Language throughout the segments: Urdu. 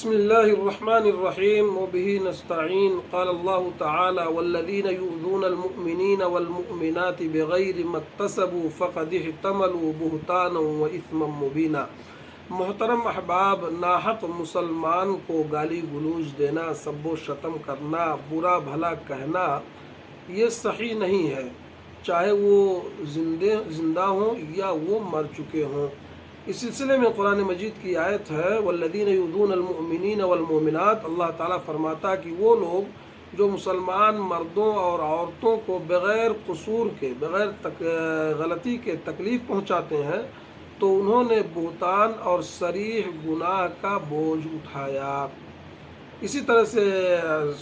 بسم الله الرحمن الرحيم وبه نستعين. قال الله تعالى والذين يؤذون المؤمنين والمؤمنات بغير ما اكتسبوا فقد احتملوا بهتانا وإثما مبينا. محترم احباب، ناحق مسلمان کو گالی گلوچ دینا، سب و شتم کرنا، برا بھلا کہنا یہ صحیح نہیں ہے، چاہے وہ زندہ ہوں یا وہ مر چکے ہوں۔ اس سلسلے میں قرآن مجید کی آیت ہے والذین یؤذون المؤمنین والمؤمنات۔ اللہ تعالیٰ فرماتا کہ وہ لوگ جو مسلمان مردوں اور عورتوں کو بغیر قصور کے، بغیر غلطی کے تکلیف پہنچاتے ہیں تو انہوں نے بہتان اور صریح گناہ کا بوجھ اٹھایا۔ اسی طرح سے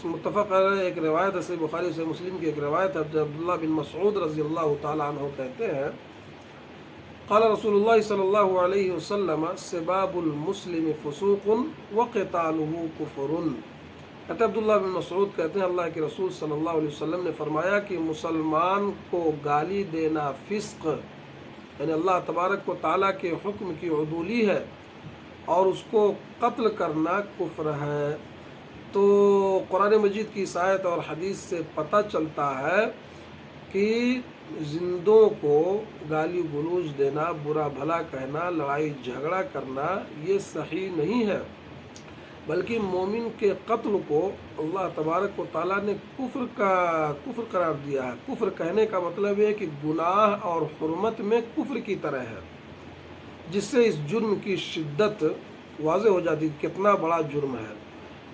متفق ہے، ایک روایت ہے صحیح بخاری سے مسلم کی، ایک روایت ہے عبداللہ بن مسعود رضی اللہ تعالیٰ عنہ کہتے ہیں قال رسول اللہ صلی اللہ علیہ وسلم سباب المسلم فسوق وقتالہ کفر۔ کہتے عبداللہ بن مسعود کہتے ہیں اللہ کے رسول صلی اللہ علیہ وسلم نے فرمایا کہ مسلمان کو گالی دینا فسق، یعنی اللہ تبارک و تعالیٰ کے حکم کی عدولی ہے، اور اس کو قتل کرنا کفر ہے۔ تو قرآن مجید کی اس آیت اور حدیث سے پتہ چلتا ہے کہ زندوں کو گالی گلوچ دینا، برا بھلا کہنا، لڑائی جھگڑا کرنا یہ صحیح نہیں ہے، بلکہ مومن کے قتل کو اللہ تبارک و تعالیٰ نے کفر قرار دیا ہے۔ کفر کہنے کا مطلب ہے کہ گناہ اور حرمت میں کفر کی طرح ہے، جس سے اس جرم کی شدت واضح ہو جاتی ہے، کتنا بڑا جرم ہے۔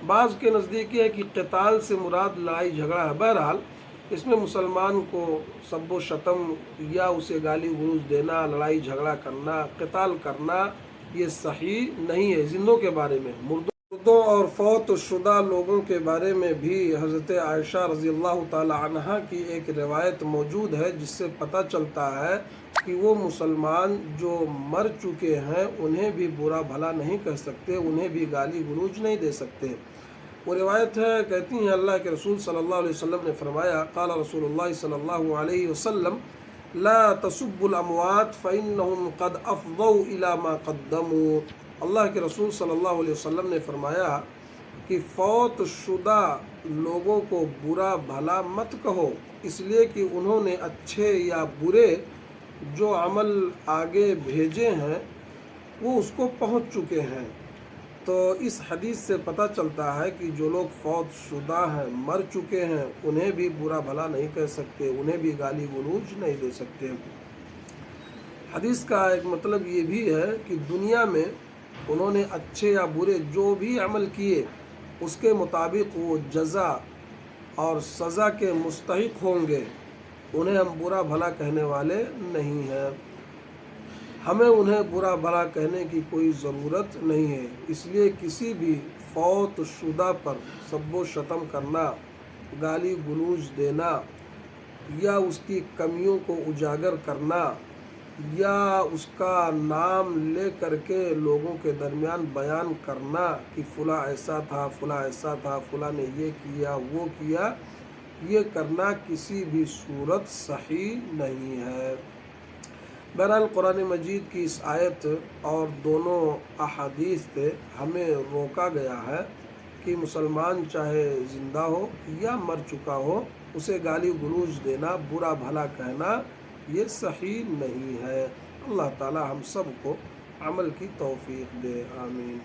بعض کے نزدیک یہ ہے کہ قتال سے مراد لڑائی جھگڑا ہے۔ بہرحال اس میں مسلمان کو سب و شتم یا اسے گالی گلوچ دینا، لڑائی جھگڑا کرنا، قتال کرنا یہ صحیح نہیں ہے۔ زندوں کے بارے میں، مردوں اور فوت شدہ لوگوں کے بارے میں بھی حضرت عائشہ رضی اللہ تعالی عنہا کی ایک روایت موجود ہے، جس سے پتہ چلتا ہے کہ وہ مسلمان جو مر چکے ہیں انہیں بھی برا بھلا نہیں کہہ سکتے، انہیں بھی گالی گلوچ نہیں دے سکتے۔ وہ روایت ہے، کہتی ہیں اللہ کے رسول صلی اللہ علیہ وسلم نے فرمایا قال رسول اللہ صلی اللہ علیہ وسلم لا تسبوا الاموات فانهم قد افضوا الى ما قدموا۔ اللہ کے رسول صلی اللہ علیہ وسلم نے فرمایا کہ فوت شدہ لوگوں کو برا بھلا مت کہو، اس لیے کہ انہوں نے اچھے یا برے جو عمل آگے بھیجے ہیں وہ اس کو پہنچ چکے ہیں۔ تو اس حدیث سے پتہ چلتا ہے کہ جو لوگ فوت شدہ ہیں، مر چکے ہیں، انہیں بھی برا بھلا نہیں کہہ سکتے، انہیں بھی گالی گلوچ نہیں دے سکتے۔ حدیث کا ایک مطلب یہ بھی ہے کہ دنیا میں انہوں نے اچھے یا برے جو بھی عمل کیے اس کے مطابق وہ جزا اور سزا کے مستحق ہوں گے، انہیں ہم برا بھلا کہنے والے نہیں ہیں۔ ہمیں انہیں برا بھلا کہنے کی کوئی ضرورت نہیں ہے، اس لیے کسی بھی فوت شدہ پر سب و شتم کرنا، گالی گلوچ دینا، یا اس کی کمیوں کو اجاگر کرنا، یا اس کا نام لے کر کے لوگوں کے درمیان بیان کرنا کہ فلاں ایسا تھا، فلاں ایسا تھا، فلاں نے یہ کیا وہ کیا، یہ کرنا کسی بھی صورت صحیح نہیں ہے۔ بہرحال قرآن مجید کی اس آیت اور دونوں احادیث سے ہمیں روکا گیا ہے کہ مسلمان چاہے زندہ ہو یا مر چکا ہو، اسے گالی گلوچ دینا، برا بھلا کہنا یہ صحیح نہیں ہے۔ اللہ تعالی ہم سب کو عمل کی توفیق دے، آمین۔